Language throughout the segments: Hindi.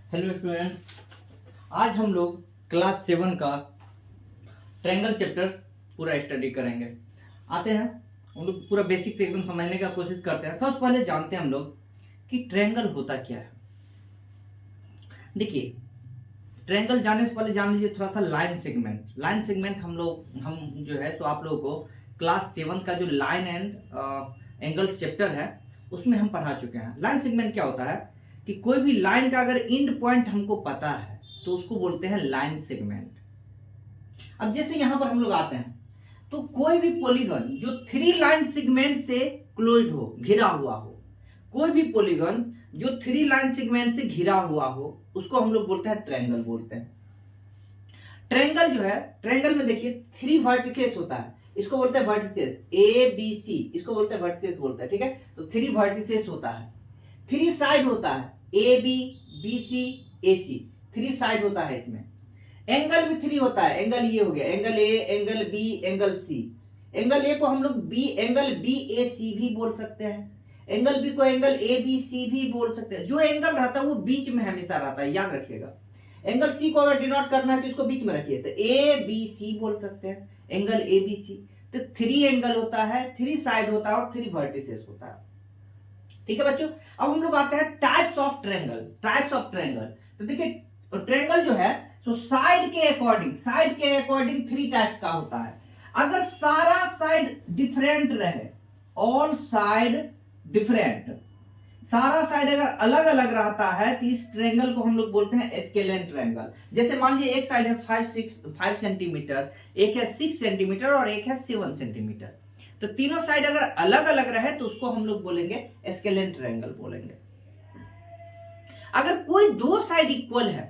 हेलो स्टूडेंट्स, आज हम लोग क्लास 7 का ट्रायंगल चैप्टर पूरा स्टडी करेंगे। आते हैं हम लोग पूरा बेसिक से एकदम समझने का कोशिश करते हैं। सबसे पहले जानते हैं हम लोग कि ट्रायंगल होता क्या है। देखिए, ट्रायंगल जानने से पहले जान लीजिए थोड़ा सा लाइन सेगमेंट हम जो है तो आप लोगों को क्लास 7 का जो लाइन एंड एंगल्स चैप्टर है उसमें हम पढ़ा चुके हैं। लाइन सेगमेंट क्या होता है कि कोई भी लाइन का अगर एंड पॉइंट हमको पता है तो उसको बोलते हैं लाइन सेगमेंट। अब जैसे यहां पर हम लोग आते हैं तो कोई भी पॉलीगन जो 3 लाइन सेगमेंट से क्लोज्ड हो, घिरा हुआ हो, कोई भी पॉलीगन जो 3 लाइन सेगमेंट से घिरा हुआ हो उसको हम लोग बोलते हैं ट्रायंगल बोलते हैं। ट्रायंगल जो है, ट्रायंगल में देखिए 3 वर्टिसेस होता है, इसको बोलते हैं वर्टिसेस ए बी सी, इसको बोलते हैं वर्टिसेस बोलते हैं। ठीक है, तो 3 वर्टिसेस होता है, 3 साइड होता है A B B C A C, 3 side होता है। इसमें एंगल भी 3 होता है। एंगल ये हो गया angle A, angle B, angle C. Angle A को हम लोग एंगल बी ए सी भी बोल सकते हैं, एंगल बी को एंगल ए बी सी भी बोल सकते हैं। जो एंगल रहता है वो बीच में हमेशा रहता है, याद रखिएगा। एंगल सी को अगर डिनोट करना है तो इसको बीच में रखिए, तो ए बी सी बोल सकते हैं, एंगल ए बी सी। तो 3 एंगल होता है, 3 साइड होता है और 3 वर्टिसेस होता है। ठीक है बच्चों, अब हम लोग आते हैं टाइप्स ऑफ ट्रायंगल। तो देखिए, ट्रायंगल जो है तो साइड के अकॉर्डिंग 3 टाइप्स का होता है। अगर सारा साइड डिफरेंट रहे, ऑल साइड डिफरेंट, सारा साइड अगर अलग अलग रहता है तो इस ट्रायंगल को हम लोग बोलते हैं स्केलेन ट्रायंगल। जैसे मान लीजिए एक साइड है 5 सेंटीमीटर, एक है 6 सेंटीमीटर और एक है 7 सेंटीमीटर। तो तीनों साइड अगर अलग अलग रहे तो उसको हम लोग बोलेंगे स्केलेन ट्रायंगल बोलेंगे। अगर कोई 2 साइड इक्वल है,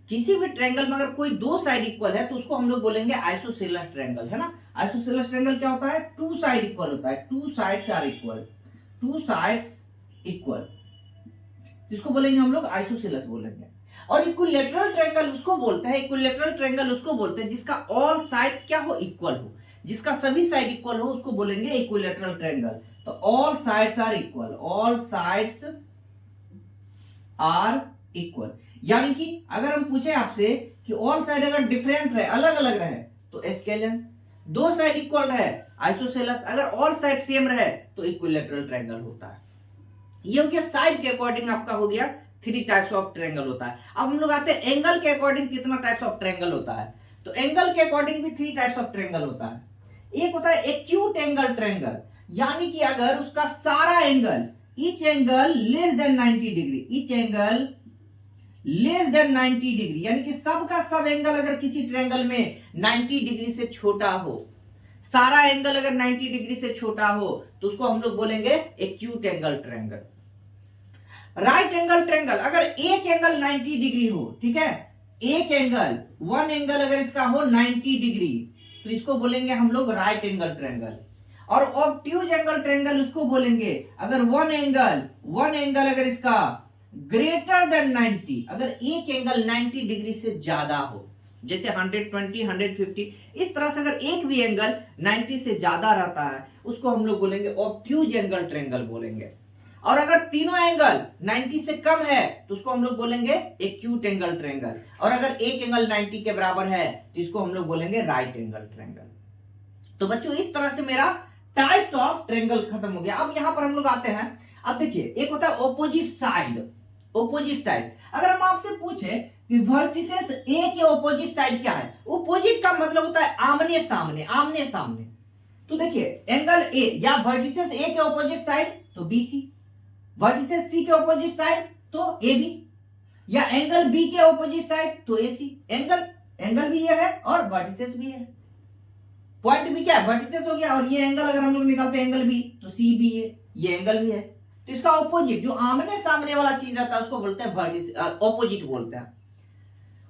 किसी भी ट्रायंगल में अगर कोई 2 साइड इक्वल है तो उसको हम लोग बोलेंगे आइसोसेलेस ट्रायंगल, है ना। आइसोसेलेस ट्रायंगल क्या होता है? 2 साइड इक्वल होता है, 2 sides are equal, 2 sides equal, इसको बोलेंगे हम लोग आइसोसेलेस बोलेंगे। और इक्विलैटरल ट्रायंगल उसको बोलते हैं जिसका ऑल साइड्स क्या हो? इक्वल हो, जिसका सभी साइड इक्वल हो उसको बोलेंगे इक्विलैटरल ट्रायंगल। तो ऑल साइड्स आर इक्वल, यानी कि अगर हम पूछे आपसे कि ऑल साइड अगर डिफरेंट रहे, अलग अलग रहे तो स्केलेन, 2 साइड इक्वल रहे आइसोसेलेस, अगर ऑल साइड सेम रहे तो इक्विलैटरल ट्रायंगल होता है। ये हो गया साइड के अकॉर्डिंग, आपका हो गया 3 टाइप्स ऑफ ट्रायंगल होता है। अब हम लोग आते हैं एंगल के अकॉर्डिंग कितना टाइप्स ऑफ ट्रायंगल होता है। तो एंगल के अकॉर्डिंग भी 3 टाइप्स ऑफ ट्रायंगल होता है। एक होता है एक्यूट एंगल ट्रायंगल, यानी कि अगर उसका सारा angle each angle less than 90 degree, each angle less than 90 degree, यानी कि सबका सब एंगल अगर किसी ट्रायंगल में 90 डिग्री से छोटा हो, सारा एंगल अगर 90 डिग्री से छोटा हो तो उसको हम लोग बोलेंगे acute angle triangle. Right angle triangle, अगर एक एंगल 90 डिग्री हो, ठीक है, एक एंगल, वन एंगल अगर इसका हो 90 डिग्री तो इसको बोलेंगे हम लोग राइट एंगल ट्रायंगल। और ऑब्ट्यूज एंगल ट्रायंगल उसको बोलेंगे अगर वन एंगल अगर इसका ग्रेटर देन 90, अगर एक एंगल 90 डिग्री से ज्यादा हो, जैसे 120, 150, इस तरह से अगर एक भी एंगल 90 से ज्यादा रहता है उसको हम लोग बोलेंगे ऑब्ट्यूज एंगल ट्रायंगल बोलेंगे। और अगर तीनों एंगल 90 से कम है तो उसको हम लोग बोलेंगे एक्यूट एंगल ट्रायंगल। और अगर एक एंगल 90 के बराबर है तो इसको हम लोग बोलेंगे राइट एंगल ट्रायंगल। तो बच्चों, इस तरह से मेरा टाइप्स ऑफ ट्रायंगल खत्म हो गया। अब यहां पर हम लोग आते हैं, अब देखिए एक होता है ऑपोजिट साइड। अगर हम आपसे पूछे कि वर्टिसेस ए के ऑपोजिट साइड क्या है, ऑपोजिट का मतलब होता है आमने सामने। तो देखिए एंगल ए या वर्टिसेस ए के ऑपोजिट साइड तो बीसी, वर्टिसेस सी के ऑपोजिट साइड तो ए बी, या एंगल बी के ऑपोजिट साइड तो ए सी। एंगल भी ये है और वर्टिसेस भी है, पॉइंट भी क्या है? वर्टिसेस हो गया। और ये एंगल अगर हम लोग निकालते हैं एंगल बी तो सी भी है, ये एंगल भी है। तो इसका ऑपोजिट, जो आमने सामने वाला चीज रहता है उसको बोलते हैं वर्टिस, ऑपोजिट बोलते हैं।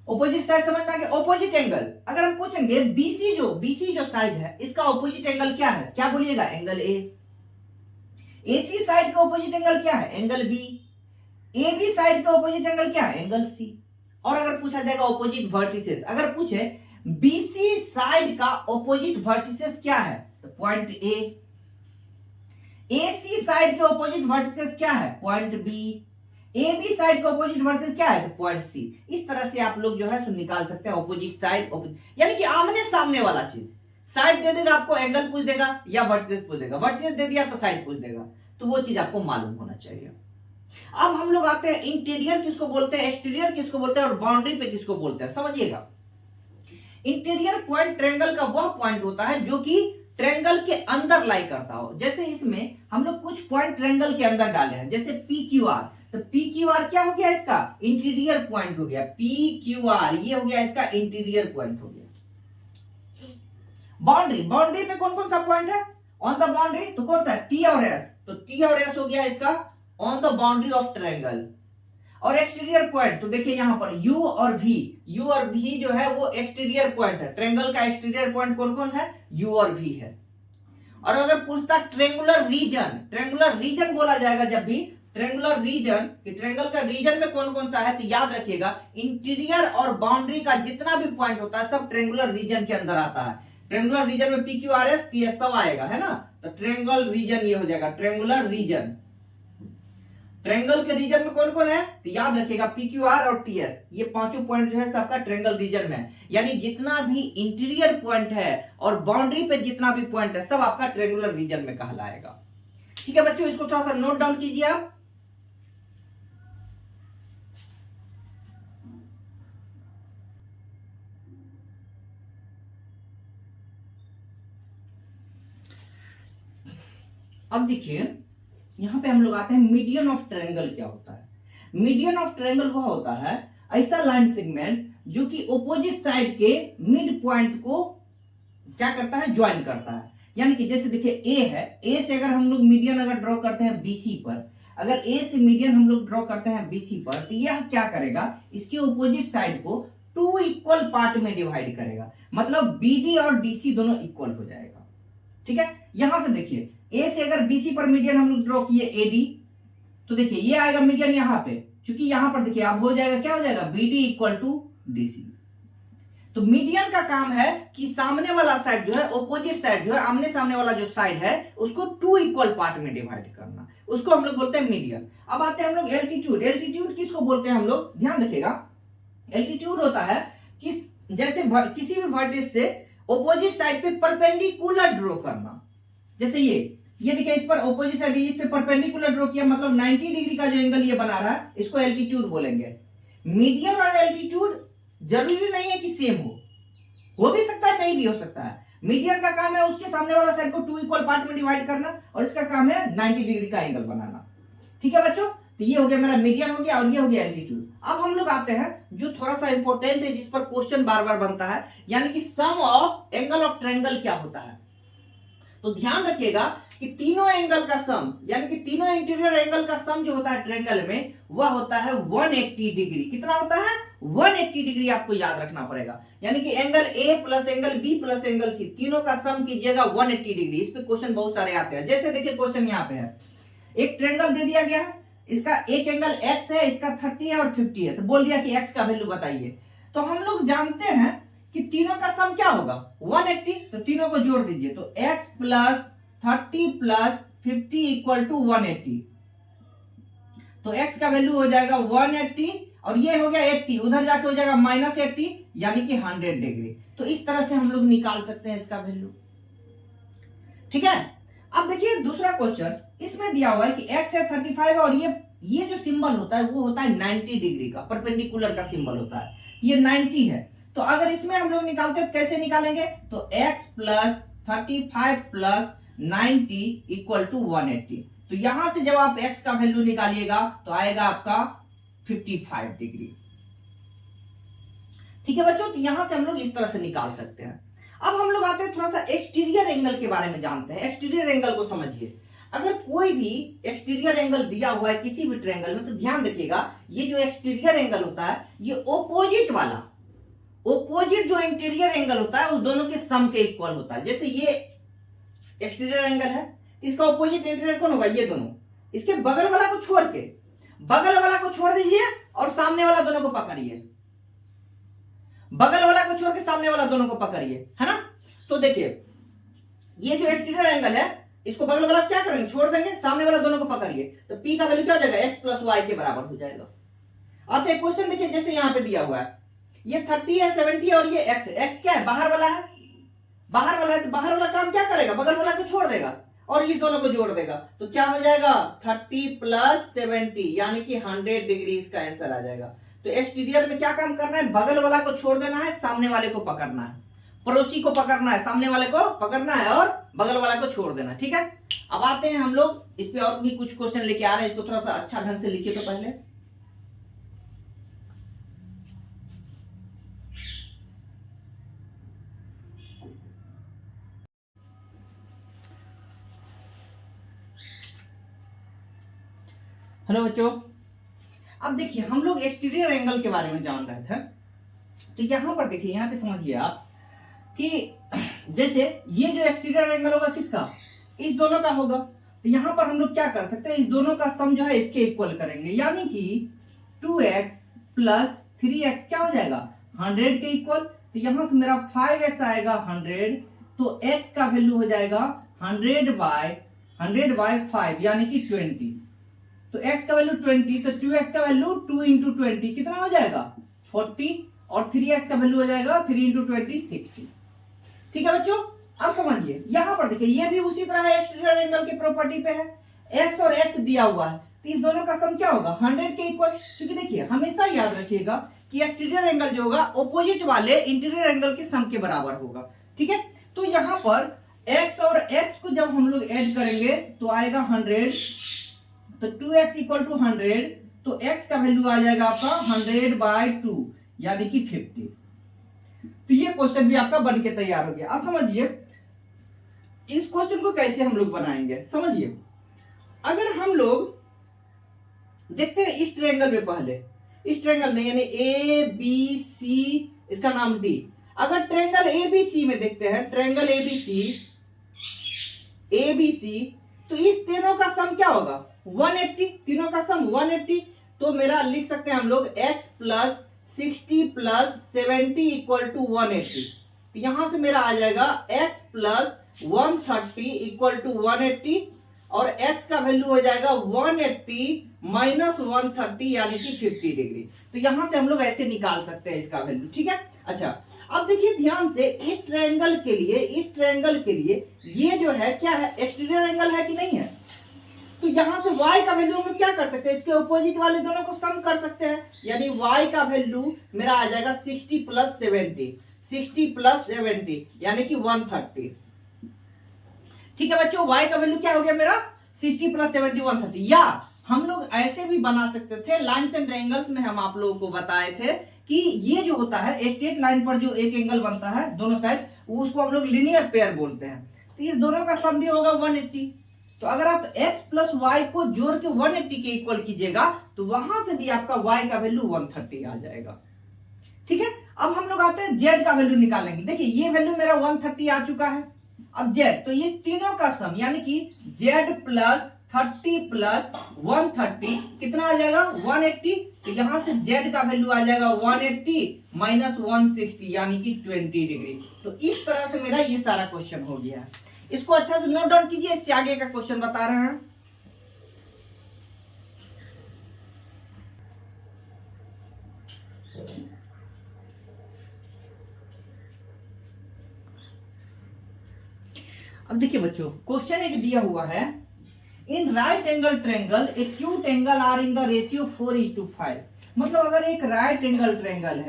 ऑपोजिट साइड समझ में आ गया। ऑपोजिट एंगल अगर हम पूछेंगे बीसी जो साइड है इसका ऑपोजिट एंगल क्या है, क्या बोलिएगा? Angle A. एसी साइड का ऑपोजिट एंगल क्या है? Angle B. एबी साइड का ऑपोजिट एंगल क्या है? Angle C. और अगर पूछा जाएगा ऑपोजिट वर्टिसेस, अगर पूछे बीसी साइड का ऑपोजिट वर्टिसेस क्या है तो पॉइंट ए। एसी साइड के ऑपोजिट वर्टिसेस क्या है? Point B. A B side का ऑपोजिट वर्सेस क्या है, तो पॉइंट सी। इस तरह से आप लोग जो है निकाल सकते हैं ऑपोजिट साइड, यानी कि आमने सामने वाला चीज। साइड दे देगा आपको, एंगल पूछ देगा या वर्सेस पूछ देगा, वर्सेस दे दिया तो साइड पूछ देगा, तो वो चीज आपको मालूम होना चाहिए। अब हम लोग आते हैं इंटीरियर किसको बोलते हैं, एक्सटीरियर किसको बोलते हैं और बाउंड्री पे किसको बोलते हैं, समझिएगा। इंटीरियर पॉइंट ट्रायंगल का वह पॉइंट होता है जो कि ट्रायंगल के अंदर लाई करता हो। जैसे इसमें हम लोग कुछ पॉइंट ट्रायंगल के अंदर डाले हैं, जैसे पी क्यू आर, तो पी क्यू आर क्या हो गया, इसका इंटीरियर पॉइंट हो गया। पी क्यू आर ये हो गया इसका इंटीरियर पॉइंट हो गया। बाउंड्री, बाउंड्री पे कौन कौन सा पॉइंट है ऑन द बाउंड्री, तो कौन सा, टी और एस, तो टी और एस हो गया इसका on the boundary of triangle. और एक्सटीरियर पॉइंट तो देखिए यहां पर यू और वी, यू और वी जो है वो एक्सटीरियर पॉइंट है। ट्रायंगल का एक्सटीरियर पॉइंट कौन कौन है, यू और वी है। और अगर पूछता ट्रायंगुलर रीजन, ट्रायंगुलर रीजन बोला जाएगा जब भी, ट्रायंगुलर रीजन कि ट्रायंगल का रीजन में कौन कौन सा है, तो याद रखिएगा इंटीरियर और बाउंड्री का जितना भी पॉइंट होता है सब ट्रायंगुलर रीजन के अंदर आता है। ट्रायंगुलर रीजन में P Q R S T S सब आएगा, है ना। तो ट्रायंगल रीजन ये हो जाएगा ट्रायंगुलर रीजन। ट्रायंगल के रीजन में कौन कौन है, तो याद रखिएगा पी क्यू आर और टी एस, ये पांचों पॉइंट जो है सबका ट्रायंगल रीजन में है। यानी जितना भी इंटीरियर पॉइंट है और बाउंड्री पे जितना भी पॉइंट है सब आपका ट्रायंगुलर रीजन में कहलाएगा। ठीक है बच्चों, इसको थोड़ा सा नोट डाउन कीजिए आप। अब देखिए यहां पे हम लोग आते हैं मीडियन ऑफ ट्रायंगल क्या होता है। मीडियन ऑफ ट्रायंगल वह होता है ऐसा लाइन सेगमेंट जो कि ऑपोजिट साइड के मिड पॉइंट को क्या करता है, ज्वाइन करता है। यानी कि जैसे देखिए ए है, ए से अगर हम लोग मीडियन अगर ड्रॉ करते हैं बीसी पर, अगर ए से मीडियन हम लोग ड्रॉ करते हैं बीसी पर, तो यह क्या करेगा, इसके ऑपोजिट साइड को टू इक्वल पार्ट में डिवाइड करेगा। मतलब बीडी और डीसी दोनों इक्वल हो जाएगा। ठीक है, यहां से देखिए ए से अगर बीसी पर मीडियन हम लोग ड्रॉ किए एडी, तो देखिए ये आएगा मीडियन यहां पे, क्योंकि यहां पर देखिए अब हो जाएगा, क्या हो जाएगा, बीडी इक्वल टू डीसी। तो मीडियन का काम है कि सामने वाला साइड जो है, ऑपोजिट साइड जो है, आमने सामने वाला जो साइड है उसको टू इक्वल पार्ट में डिवाइड करना, उसको हम लोग बोलते हैं मीडियन। अब आते हैं हम लोग एल्टीट्यूड। एल्टीट्यूड किसको बोलते हैं हम लोग, ध्यान रखिएगा। एल्टीट्यूड होता है कि जैसे किसी भी वर्टेक्स से ऑपोजिट साइड पे परपेंडिकुलर ड्रॉ करना। जैसे ये देखिए इस पर ऑपोजिट साइड इस पे परपेंडिकुलर ड्रॉ किया, मतलब 90 डिग्री का जो एंगल ये बना रहा है इसको एल्टीट्यूड बोलेंगे। मीडियन और एल्टीट्यूड जरूरी नहीं है कि सेम हो भी सकता है, नहीं भी हो सकता है। मीडियन का काम है उसके सामने वाला साइड को टू इक्वल पार्ट में डिवाइड करना, और इसका काम है 90 डिग्री का एंगल बनाना। ठीक है बच्चों, तो ये हो गया मेरा मीडियन हो गया, और ये हो गया एल्टीट्यूड। अब हम लोग आते हैं जो थोड़ा सा इंपॉर्टेंट है, जिस पर क्वेश्चन बार बार बनता है, यानी कि सम ऑफ एंगल ऑफ ट्रायंगल क्या होता है। तो ध्यान रखिएगा कि तीनों एंगल का सम, यानी कि तीनों इंटीरियर एंगल का सम जो होता है ट्रायंगल में, वह होता है 180 डिग्री। कितना होता है, 180 डिग्री आपको याद रखना पड़ेगा। यानी कि angle A plus angle B plus angle C, तीनों का सम कीजिएगा 180 डिग्री। इस पे क्वेश्चन बहुत सारे आते हैं। जैसे देखिए क्वेश्चन यहाँ पे है, एक ट्रायंगल दे दिया गया है, इसका एक एंगल x है, इसका 30 है और 50 है, तो बोल दिया कि x का वैल्यू बताइए। तो हम लोग जानते हैं कि तीनों का सम क्या होगा, 180, तो तीनों को जोड़ दीजिए, तो x plus 30 plus 50 equal to 180। तो x का वैल्यू हो जाएगा 180, और ये हो गया 80, उधर जाके हो जाएगा -80, यानी कि 100 डिग्री। तो इस तरह से हम लोग निकाल सकते हैं इसका वैल्यू। ठीक है, अब देखिए दूसरा क्वेश्चन, इसमें दिया हुआ है कि x है 35, और ये जो सिंबल होता है वो होता है 90 डिग्री का, परपेंडिकुलर का सिंबल होता है, ये 90 है। तो अगर इसमें हम लोग निकालते हैं तो कैसे निकालेंगे, तो x plus 35 plus 90 equal to 180। तो यहां से जब आप x का वैल्यू निकालिएगा तो आएगा आपका 55 डिग्री। ठीक है बच्चों, तो यहां से हम लोग इस तरह से निकाल सकते हैं। अब हम लोग आते हैं थोड़ा सा एक्सटीरियर एंगल के बारे में जानते हैं। एक्सटीरियर एंगल को समझिए। अगर कोई भी एक्सटीरियर एंगल दिया हुआ है किसी भी ट्रायंगल में, तो ध्यान रखिएगा ये जो एक्सटीरियर एंगल होता है ये ऑपोजिट वाला, ऑपोजिट जो इंटीरियर एंगल होता है उस दोनों के सम के इक्वल होता है। जैसे ये एक्सटीरियर एंगल है, इसका ऑपोजिट इंटीरियर कौन होगा, ये दोनों। इसके बगल वाला को छोड़ के, बगल वाला को छोड़ दीजिए और सामने वाला दोनों को पकड़िए, बगल वाला को छोड़ के सामने वाला दोनों को पकड़िए, है ना। तो देखिए ये जो एक्सटीरियर एंगल है इसको बगल वाला क्या करेंगे, छोड़ देंगे, सामने वाला दोनों को पकड़िए, तो p का वैल्यू क्या हो जाएगा, x प्लस वाई के बराबर हो जाएगा। अब एक क्वेश्चन देखिए, जैसे यहाँ पे दिया हुआ है, ये 30 है, 70 है और ये x है। x क्या है, बाहर वाला है, बाहर वाला है, तो बाहर वाला काम क्या करेगा, बगल वाला को छोड़ देगा और ये दोनों को जोड़ देगा, तो क्या हो जाएगा 30 प्लस 70 यानी कि 100 डिग्री इसका आंसर आ जाएगा। तो एक्सटीरियर में क्या काम करना है, बगल वाला को छोड़ देना है, सामने वाले को पकड़ना है, पड़ोसी को पकड़ना है, सामने वाले को पकड़ना है और बगल वाला को छोड़ देना, ठीक है। अब आते हैं हम लोग इस पे, और भी कुछ क्वेश्चन लेके आ रहे हैं, इसको थोड़ा सा अच्छा ढंग से लिखिए तो पहले। हेलो बच्चों, अब देखिए हम लोग एक्सटीरियर एंगल के बारे में जान रहे थे, तो यहां पर देखिए, यहां पे समझिए आप कि जैसे ये जो एक्सटीरियर एंगल होगा किसका, इस दोनों का होगा, तो यहां पर हम लोग क्या कर सकते हैं, इस दोनों का सम जो है इसके इक्वल करेंगे, यानी कि 2x प्लस 3x क्या हो जाएगा 100 के इक्वल, तो यहां से मेरा 5x आएगा 100, तो x का वैल्यू हो जाएगा 100 बाय 5 यानी कि 20, तो x का वैल्यू 20, तो 2x का वैल्यू 2 इंटू 20 कितना हो जाएगा 40, और 3x का वैल्यू हो जाएगा 3 इंटू 20 60। ठीक है बच्चों, अब समझिए यहां पर देखिए, ये भी उसी तरह है, एक्सटीरियर एंगल की प्रॉपर्टी पे है, x और x दिया हुआ है, तो इस दोनों का सम क्या होगा 100 के इक्वल, क्योंकि देखिए हमेशा याद रखिएगा कि एक्सटीरियर एंगल जो होगा ऑपोजिट वाले इंटीरियर एंगल के सम के बराबर होगा, ठीक है। तो यहां पर x और x को जब हम लोग ऐड करेंगे तो आएगा 100, तो 2x इक्वल टू 100, तो x का वैल्यू आ जाएगा आपका 100 बाय 2 यानी कि 50। तो ये क्वेश्चन भी आपका बन के तैयार हो गया। अब समझिए इस क्वेश्चन को कैसे हम लोग बनाएंगे, समझिए अगर हम लोग देखते हैं इस ट्रायंगल में, पहले इस ट्रायंगल में यानी ए बी सी, इसका नाम डी, अगर ट्रायंगल एबीसी में देखते हैं, ट्रायंगल एबीसी, तो इस तीनों का सम क्या होगा 180, तीनों का सम 180, तो मेरा लिख सकते हैं हम लोग x plus 60 plus 70 equal to 180, तो यहां से मेरा आ जाएगा x प्लस 130 इक्वल टू 180, और x का वैल्यू हो जाएगा 180 माइनस 130 यानी कि 50 डिग्री, तो यहां से हम लोग ऐसे निकाल सकते हैं इसका वैल्यू, ठीक है। अच्छा अब देखिए ध्यान से, इस ट्रायंगल के लिए ये जो है क्या है, एक्सटीरियर एंगल है कि नहीं है, तो यहां से y का वैल्यू हम लोग क्या कर सकते हैं, इसके ऑपोजिट वाले दोनों को सम कर सकते हैं, यानी y का वैल्यू मेरा आ जाएगा 60 प्लस 70 यानी कि 130। ठीक है बच्चों, y का वैल्यू क्या हो गया मेरा 60 प्लस 70 130, या हम लोग ऐसे भी बना सकते थे, लाइन्स एंड एंगल्स में हम आप लोगों को बताए थे कि ये जो होता है स्ट्रेट लाइन पर जो एक एंगल बनता है दोनों साइड, उसको हम लोग लीनियर पेयर बोलते हैं, तो इस दोनों का सम भी होगा 180, तो अगर आप x प्लस वाई को जोड़ के 180 के इक्वल कीजिएगा तो वहां से भी आपका y का वैल्यू 130 आ जाएगा, ठीक है। अब हम लोग आते हैं z का वैल्यू निकालेंगे, देखिए ये वैल्यू मेरा 130 आ चुका है, अब z, तो ये तीनों का सम यानी कि z प्लस 30 प्लस 130 कितना आ जाएगा 180, तो यहां से z का वैल्यू आ जाएगा 180 माइनस 160 यानी कि 20 डिग्री। तो इस तरह से मेरा ये सारा क्वेश्चन हो गया है, इसको अच्छा से नोट डाउन कीजिए, इससे आगे का क्वेश्चन बता रहे हैं। अब देखिए बच्चों, क्वेश्चन एक दिया हुआ है, in right angle triangle acute angle are in the ratio 4:5, मतलब अगर एक राइट एंगल ट्रायंगल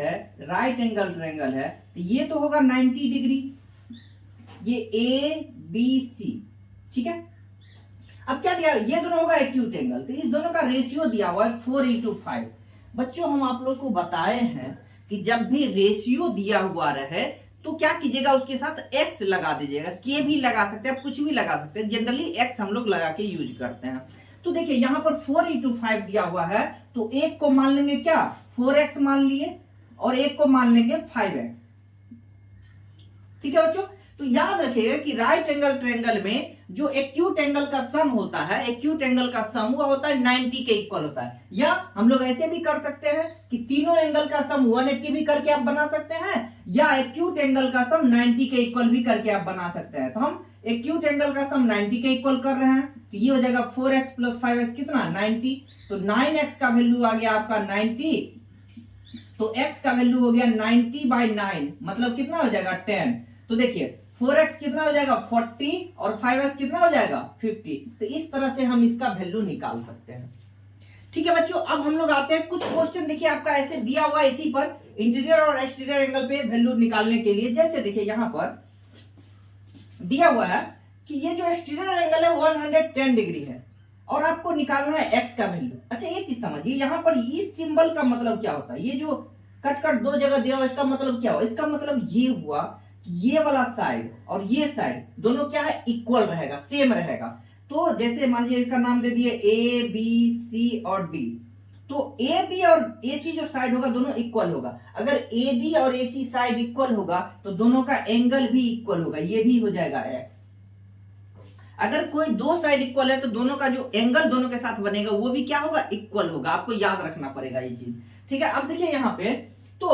है तो ये तो होगा 90 डिग्री, ये ए बी सी, ठीक है। अब क्या दिया, ये दोनों होगा एक्यूट एंगल, तो इस दोनों का रेशियो दिया हुआ है 4:5। बच्चों हम आप लोग को बताए हैं कि जब भी रेशियो दिया हुआ रहे तो क्या कीजिएगा, उसके साथ x लगा दीजिएगा, k भी लगा सकते हैं, कुछ भी लगा सकते हैं, जनरली x हम लोग लगा के यूज करते हैं। तो देखिए यहाँ पर 4:5 दिया हुआ है, तो एक को मान लेंगे क्या 4x मान लिए, और एक को मान लेंगे 5x, ठीक है बच्चों। तो याद रखिएगा कि राइट एंगल ट्रायंगल में जो एक्यूट एंगल का सम होता है, एक्यूट एंगल का सम वो होता है 90 के इक्वल होता है, या हम लोग ऐसे भी कर सकते हैं कि तीनों एंगल का सम 180 भी करके आप बना सकते हैं, या एक्यूट एंगल का सम 90 के इक्वल भी करके आप बना सकते हैं। तो हम एक्यूट एंगल का सम 90 के इक्वल कर रहे हैं, तो ये हो जाएगा 4x प्लस 5x कितना 90, तो 9x का वैल्यू आ गया आपका 90, तो x का वैल्यू हो गया 90/9 मतलब कितना हो जाएगा 10। तो देखिए 4x कितना हो जाएगा 40 और 5x कितना हो जाएगा 50। तो इस तरह से हम इसका वैल्यू निकाल सकते हैं। ठीक है बच्चों, अब हम लोग आते हैं कुछ क्वेश्चन देखिए आपका ऐसे दिया हुआ है इसी पर इंटीरियर और एक्सटीरियर एंगल पे वैल्यू निकालने के लिए। जैसे देखिए यहाँ पर दिया हुआ है कि ये जो एक्सटीरियर एंगल है 110 डिग्री है और आपको निकालना है x का वैल्यू। अच्छा ये चीज समझिए, यहाँ पर इस सिंबल का मतलब क्या होता है, ये जो कट दो जगह दिया हुआ इसका मतलब क्या हुआ, इसका मतलब ये हुआ कि ये वाला साइड और ये साइड दोनों क्या है इक्वल रहेगा, सेम रहेगा। तो जैसे मान लीजिए इसका नाम दे दिए A B C और D, तो ए बी और ए सी जो साइड होगा दोनों इक्वल होगा। अगर ए बी और ए सी साइड इक्वल होगा तो दोनों का एंगल भी इक्वल होगा, ये भी हो जाएगा x। अगर कोई दो साइड इक्वल है तो दोनों का जो एंगल दोनों के साथ बनेगा वो भी क्या होगा इक्वल होगा, आपको याद रखना पड़ेगा ये चीज। ठीक है, अब देखिए यहाँ पे तो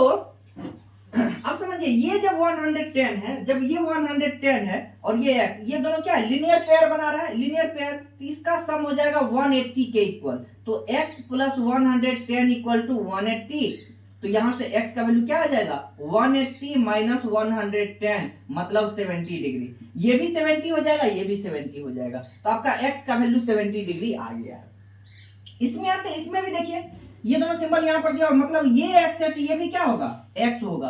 अब समझिए ये जब 110 है, जब ये 110 है और ये x, ये दोनों क्या है लीनियर पेयर बना रहा है, लीनियर पेयर, तो इसका सम हो जाएगा 180 के इक्वल। तो x प्लस 110 इक्वल टू 180, तो यहां से x का वैल्यू क्या आ जाएगा 180 माइनस 110 मतलब 70 डिग्री। ये भी 70 हो जाएगा, ये भी 70 हो जाएगा, तो आपका x का वैल्यू 70 डिग्री आ गया है। इसमें आते इसमें भी देखिए ये दोनों सिंबल यहाँ पर दिया मतलब ये x है तो ये भी क्या होगा x होगा।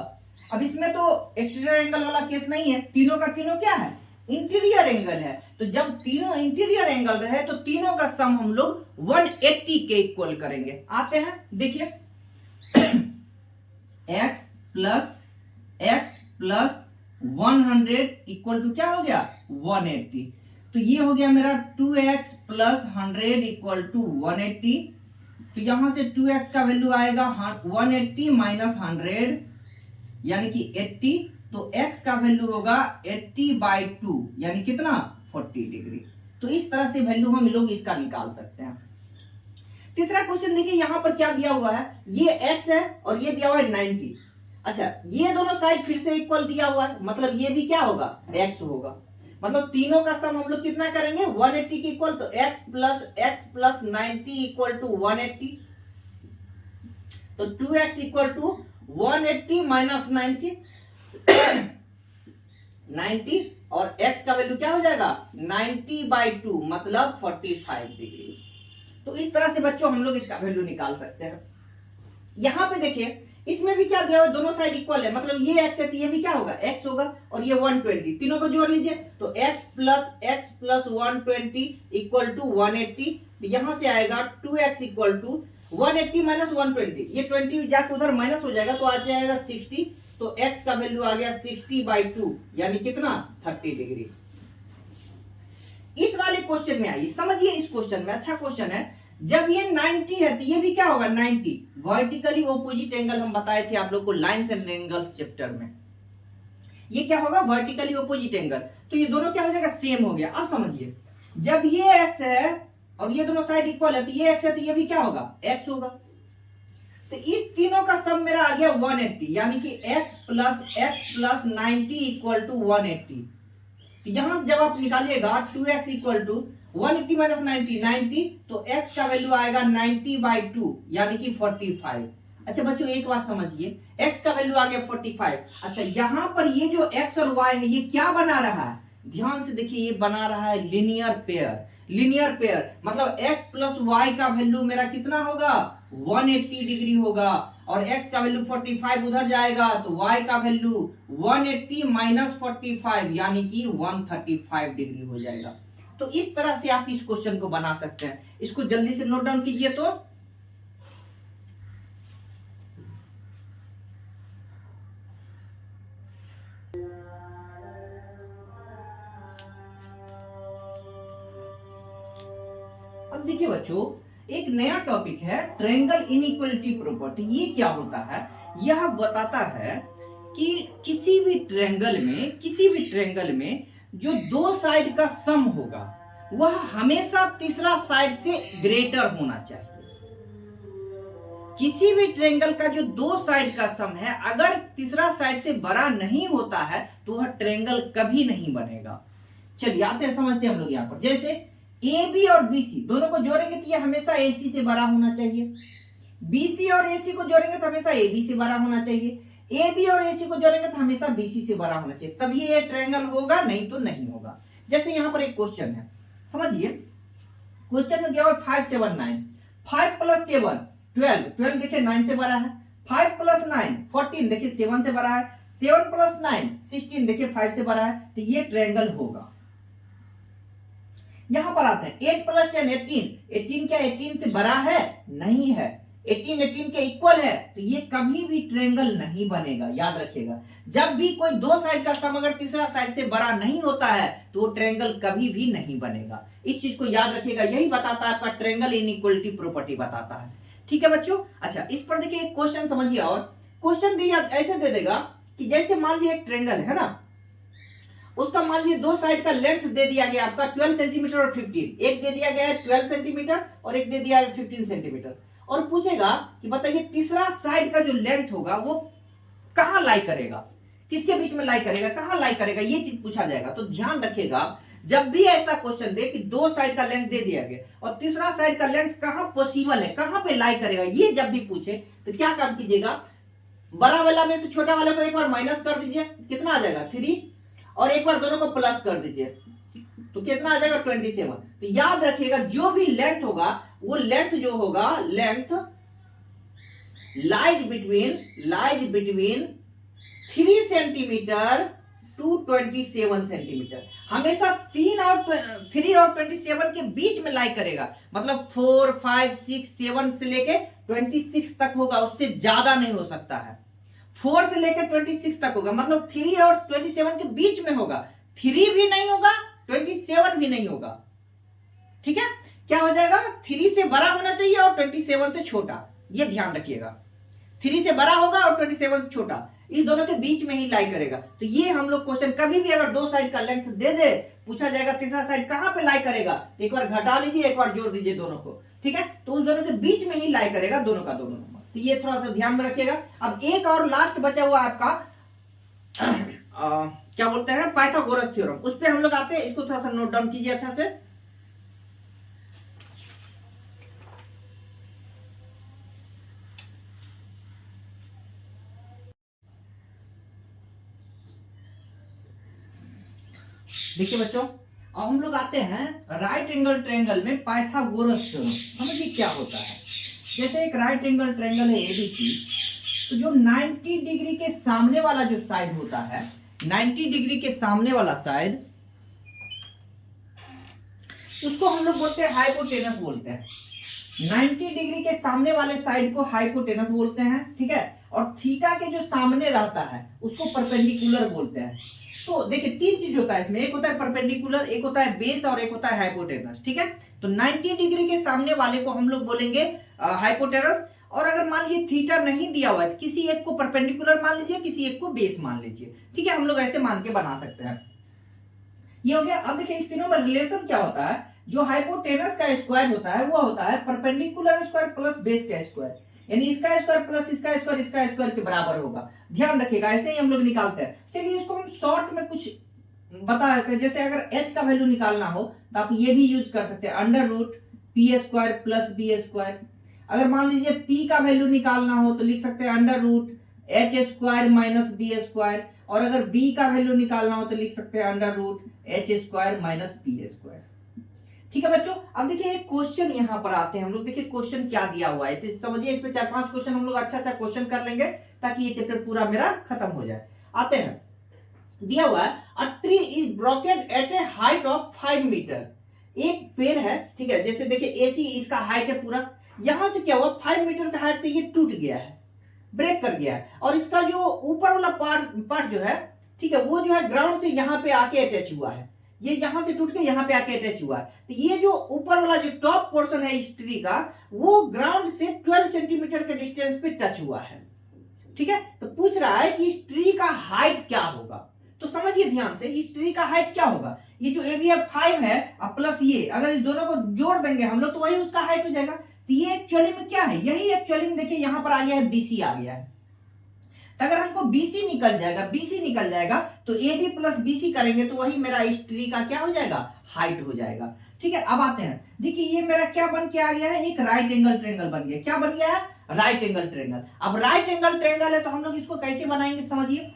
अब इसमें तो एक्सटीरियर एंगल वाला केस नहीं है, तीनों का तीनों क्या है इंटीरियर एंगल है। तो जब तीनों इंटीरियर एंगल रहे तो तीनों का सम हम लोग 180 के इक्वल करेंगे। आते हैं देखिए x प्लस 100 इक्वल टू क्या हो गया 180, तो ये हो गया मेरा 2x प्लस 100 इक्वल टू 180। तो यहां से 2x का वैल्यू आएगा 180 माइनस 100 यानी कि 80, तो x का वैल्यू होगा 80/2 यानी कितना 40 डिग्री। तो इस तरह से वैल्यू हम लोग इसका निकाल सकते हैं। तीसरा क्वेश्चन देखिए यहाँ पर क्या दिया हुआ है, ये x है और ये दिया हुआ है 90। अच्छा ये दोनों साइड फिर से इक्वल दिया हुआ है मतलब ये भी क्या होगा x होगा, मतलब तीनों का सम हम लोग कितना करेंगे 180 के इक्वल। तो x प्लस 90 इक्वल टू 180, तो 2x इक्वल टू 180 माइनस 90 और x का वैल्यू क्या हो जाएगा 90/2 मतलब 45 डिग्री। तो इस तरह से बच्चों हम लोग इसका वैल्यू निकाल सकते हैं। यहां पे देखिए इसमें भी क्या दिया हुआ दोनों साइड इक्वल है मतलब ये x है तो ये भी क्या होगा x होगा और ये 120, तीनों को जोड़ लीजिए तो x प्लस 120 इक्वल टू 180। तो यहां से आएगा 2x इक्वल टू 180 माइनस 120, ये 20 जाकर उधर माइनस हो जाएगा तो आ जाएगा 60, तो x का वैल्यू आ गया 60/2 यानी कितना 30 डिग्री। इस वाले क्वेश्चन में आइए समझिए, इस क्वेश्चन में अच्छा क्वेश्चन है। जब ये 90 है तो ये भी क्या होगा 90, वर्टिकली ऑपोजिट एंगल हम बताए थे आप लोग को लाइंस एंड एंगल्स चैप्टर में, ये क्या होगा वर्टिकली ऑपोजिट एंगल, तो ये दोनों क्या हो जाएगा सेम हो गया। अब समझिए जब ये x है और ये दोनों साइड इक्वल है तो ये x है तो ये भी क्या होगा x होगा, तो इस तीनों का सम मेरा आ गया 180 यानी कि x प्लस 90 इक्वल टू 180। तो यहां से जब आप निकालिएगा 2x इक्वल टू 180 माइनस 90 तो x का वैल्यू आएगा 90/2 यानी कि 45। अच्छा बच्चों एक बात समझिए, x का वैल्यू आ गया 45। अच्छा यहाँ पर ये जो x और y है ये क्या बना रहा है, ध्यान से देखिए ये बना रहा है लीनियर पेयर। लीनियर पेयर मतलब x प्लस y का वैल्यू मेरा कितना होगा 180 डिग्री होगा और x का वैल्यू 45 उधर जाएगा तो y का वैल्यू 180 माइनस 45 यानी कि 135 डिग्री हो जाएगा। तो इस तरह से आप इस क्वेश्चन को बना सकते हैं। इसको जल्दी से नोट डाउन कीजिए। तो अब देखिए बच्चों एक नया टॉपिक है ट्रायंगल इनइक्वालिटी प्रॉपर्टी। ये क्या होता है, यह बताता है कि किसी भी ट्रायंगल में जो दो साइड का सम होगा वह हमेशा तीसरा साइड से ग्रेटर होना चाहिए। किसी भी ट्रायंगल का जो दो साइड का सम है अगर तीसरा साइड से बड़ा नहीं होता है तो वह ट्रायंगल कभी नहीं बनेगा। चलिए आते हैं, समझते हैं हम लोग यहाँ पर। जैसे ए बी और बी सी दोनों को जोड़ेंगे तो ये हमेशा ए सी से बड़ा होना चाहिए, बी सी और ए सी को जोड़ेंगे तो हमेशा ए बी से बड़ा होना चाहिए, ए बी और ए सी को जोड़ेंगे तो हमेशा बी सी से बड़ा होना चाहिए, तब ये ट्रायंगल होगा, नहीं तो नहीं होगा। जैसे यहाँ पर एक क्वेश्चन है, समझिए। क्वेश्चन में दिया हुआ 5 7 9, 5 + 7 12, 12 देखिए 9 से बड़ा है, 5 + 9 14 देखिए 7 से बड़ा है, 7 + 9 16 देखिए 5 से बड़ा है, तो ये ट्रायंगल होगा। यहां पर आते हैं 8 + 10 18, 18 क्या 18 से बड़ा है? नहीं है। 18 18 के इक्वल है, तो ये कभी भी ट्रायंगल नहीं बनेगा, याद रखिएगा। जब भी कोई दो साइड का सम अगर तीसरा साइड से बड़ा नहीं होता है तो वो ट्रायंगल कभी भी नहीं बनेगा। इस चीज को याद रखिएगा, यही बताता है आपका ट्रायंगल इनइक्वालिटी प्रॉपर्टी बताता है। ठीक है बच्चों। अच्छा, इस पर देखिए एक क्वेश्चन समझिए, और क्वेश्चन दिया ऐसे दे देगा कि जैसे मान लीजिए एक ट्रायंगल है ना, उसका मान लीजिए दो साइड का लेंथ दे दिया गया आपका 12 सेंटीमीटर और 15, एक दे दिया गया है 12 सेंटीमीटर और एक दे दिया है 15 सेंटीमीटर, और पूछेगा कि बताइए तीसरा साइड का जो लेंथ होगा वो कहां लाई करेगा, किसके बीच में लाई करेगा, कहां लाई करेगा, ये चीज पूछा जाएगा। तो ध्यान रखिएगा, जब भी ऐसा क्वेश्चन दे कि दो साइड का लेंथ दे दिया गया और तीसरा साइड का लेंथ कहां पॉसिबल है, कहां पे लाई करेगा, ये जब भी पूछे तो क्या काम कीजिएगा, बड़ा वाला में से छोटा वाले को एक बार माइनस कर दीजिए, कितना आ जाएगा 3, और एक बार दोनों को प्लस कर दीजिए तो कितना आ जाएगा 27। तो याद रखिएगा जो भी लेंथ होगा वो लेंथ जो होगा, length lies between 3 centimetre to 27 centimetre, हमेशा 3 और 27 के बीच में लाई करेगा। मतलब 4 5 6 7 से लेके 26 तक होगा, उससे ज्यादा नहीं हो सकता है। 4 से लेकर 26 तक होगा, मतलब 3 और 27 के बीच में होगा, 3 भी नहीं होगा 27 भी नहीं होगा। ठीक है, क्या हो जाएगा, 3 से बड़ा होना चाहिए और 27 से छोटा, ये ध्यान रखिएगा। 3 से बड़ा होगा और 27 से छोटा, इस दोनों के बीच में ही लाई करेगा। तो ये हम लोग क्वेश्चन कभी भी अगर दो साइड का लेंथ दे दे, पूछा जाएगा तीसरा साइड कहां पे लाई करेगा, एक बार घटा लीजिए एक बार जोड़ दीजिए दोनों को। ठीक है, तो उस दोनों के बीच में ही लाई करेगा, दोनों का दोनों नंबर। तो ये थोड़ा सा ध्यान में रखिएगा। अब एक और लास्ट बचा हुआ आपका क्या बोलते हैं, पाइथागोरस थ्योरम, उस पे हम लोग आते हैं। इसको थोड़ा सा नोट डाउन कीजिए अच्छा से। देखिए बच्चों, अब हम लोग आते हैं राइट एंगल ट्रायंगल में पाइथागोरस थ्योरम। समझिए क्या होता है। जैसे एक राइट एंगल ट्रायंगल है एबीसी, तो जो 90 डिग्री के सामने वाला जो साइड होता है, 90 डिग्री के सामने वाला साइड, उसको हम लोग बोलते हैं हाइपोटेनस बोलते हैं। 90 डिग्री के सामने वाले साइड को हाइपोटेनस बोलते हैं। ठीक है, और थीटा के जो सामने रहता है उसको परपेंडिकुलर बोलते हैं। तो देखिए तीन चीज होता है इसमें, एक होता है परपेंडिकुलर, एक होता है बेस और एक होता है हाइपोटेनस। ठीक है, तो 90 डिग्री के सामने वाले को हम लोग बोलेंगे हाइपोटेनस। और अगर मान लीजिए थीटा नहीं दिया हुआ है, किसी एक को परपेंडिकुलर मान लीजिए, किसी एक को बेस मान लीजिए। ठीक है, हम लोग ऐसे मान के बना सकते हैं। ये हो गया। अब देखिए इस तीनों में रिलेशन क्या होता है, जो हाइपोटेनस का स्क्वायर होता है वो होता है परपेंडिकुलर स्क्वायर प्लस बेस का स्क्वायर, यानी इसका स्क्वायर प्लस इसका स्क्वायर के बराबर होगा। ध्यान रखिएगा, ऐसे ही हम लोग निकालते हैं। चलिए इसको हम शॉर्ट में कुछ बता देते हैं। जैसे अगर h का वैल्यू निकालना हो तो आप ये भी यूज कर सकते हैं, √p² प्लस b²। अगर मान लीजिए p का वैल्यू निकालना हो तो लिख सकते हैं √h² माइनस b²। और अगर b का वैल्यू निकालना हो तो लिख सकते हैं √h² माइनस b²। ठीक है बच्चों, अब देखिए एक क्वेश्चन यहाँ पर आते हैं हम लोग। देखिए क्वेश्चन क्या दिया हुआ है, तो समझिए इस पे 4-5 क्वेश्चन हम लोग अच्छा क्वेश्चन कर लेंगे ताकि ये चैप्टर पूरा मेरा खत्म हो जाए। आते हैं, दिया हुआ है a tree is broken at a height of 5 metre. एक पेड़ है, ठीक है, जैसे देखिए एसी इसका हाइट है पूरा, यहां से क्या हुआ 5 मीटर का हाइट से ये टूट गया है, ब्रेक कर गया है, और इसका जो ऊपर वाला पार्ट जो है, ठीक है, वो जो है ग्राउंड से यहाँ पे आके अटैच हुआ है, ये यहां से टूट के यहाँ पे आके अटैच हुआ है। तो ये जो ऊपर वाला जो टॉप पोर्शन है इस ट्री का, वो ग्राउंड से 12 सेंटीमीटर के डिस्टेंस पे टच हुआ है। ठीक है, तो पूछ रहा है कि इस ट्री का हाइट क्या होगा। तो समझिए ध्यान से, इस ट्री का हाइट क्या होगा, ये जो एरिया 5 है और प्लस ये, अगर इस दोनों को जोड़ देंगे हम लोग तो वही उसका हाइट हो जाएगा। तो ये एक्चुअली में क्या है, यही एक्चुअली में देखिए यहाँ पर आ गया है BC आ गया है। तो अगर हमको बीसी निकल जाएगा तो ए बी प्लस बीसी करेंगे तो वही मेरा इस ट्री का क्या हो जाएगा, हाइट हो जाएगा। ठीक है, अब आते हैं, देखिए ये मेरा क्या बन के आ गया है, एक राइट एंगल ट्रायंगल बन गया। क्या बन गया है, राइट एंगल ट्रायंगल। अब राइट एंगल ट्रायंगल है तो हम लोग इसको कैसे बनाएंगे समझिए।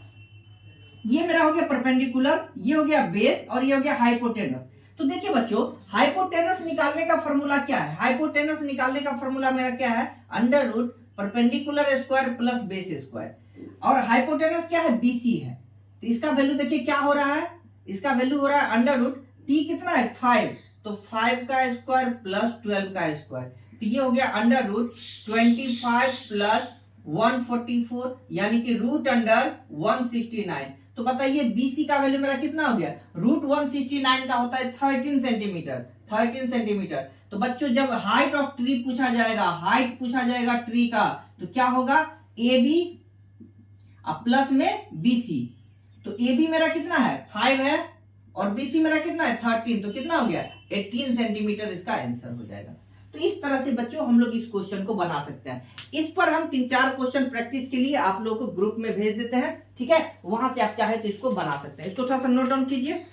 ये मेरा हो गया परपेंडिकुलर, ये हो गया बेस और ये हो गया हाइपोटेनस। तो देखिए बच्चों, हाइपोटेनस निकालने का फॉर्मूला क्या है, हाइपोटेनस निकालने का फॉर्मूला मेरा क्या है, under root perpendicular square plus base square, और हाइपोटेनस क्या है, बीसी है। तो इसका वैल्यू देखिए क्या हो रहा है, इसका वैल्यू हो रहा है अंडर रूट टी कितना है 5, तो 5 का स्क्वायर प्लस 12 का स्क्वायर, तो ये हो गया अंडर रूट 25 प्लस 144 यानी कि रूट अंडर 169। तो बताइए बीसी का वैल्यू मेरा कितना हो गया, रूट 169 का होता है 13 सेंटीमीटर, 13 सेंटीमीटर। तो बच्चों जब हाइट ऑफ ट्री पूछा जाएगा, हाइट पूछा जाएगा ट्री का, तो क्या होगा, ए बी प्लस में बीसी। तो ए बी मेरा कितना है 5 है और बीसी मेरा कितना है 13, तो कितना हो गया 18 सेंटीमीटर इसका आंसर हो जाएगा। तो इस तरह से बच्चों हम लोग इस क्वेश्चन को बना सकते हैं। इस पर हम 3-4 क्वेश्चन प्रैक्टिस के लिए आप लोगों को ग्रुप में भेज देते हैं, ठीक है, वहां से आप चाहे तो इसको बना सकते हैं। इसको थोड़ा सा नोट डाउन कीजिए।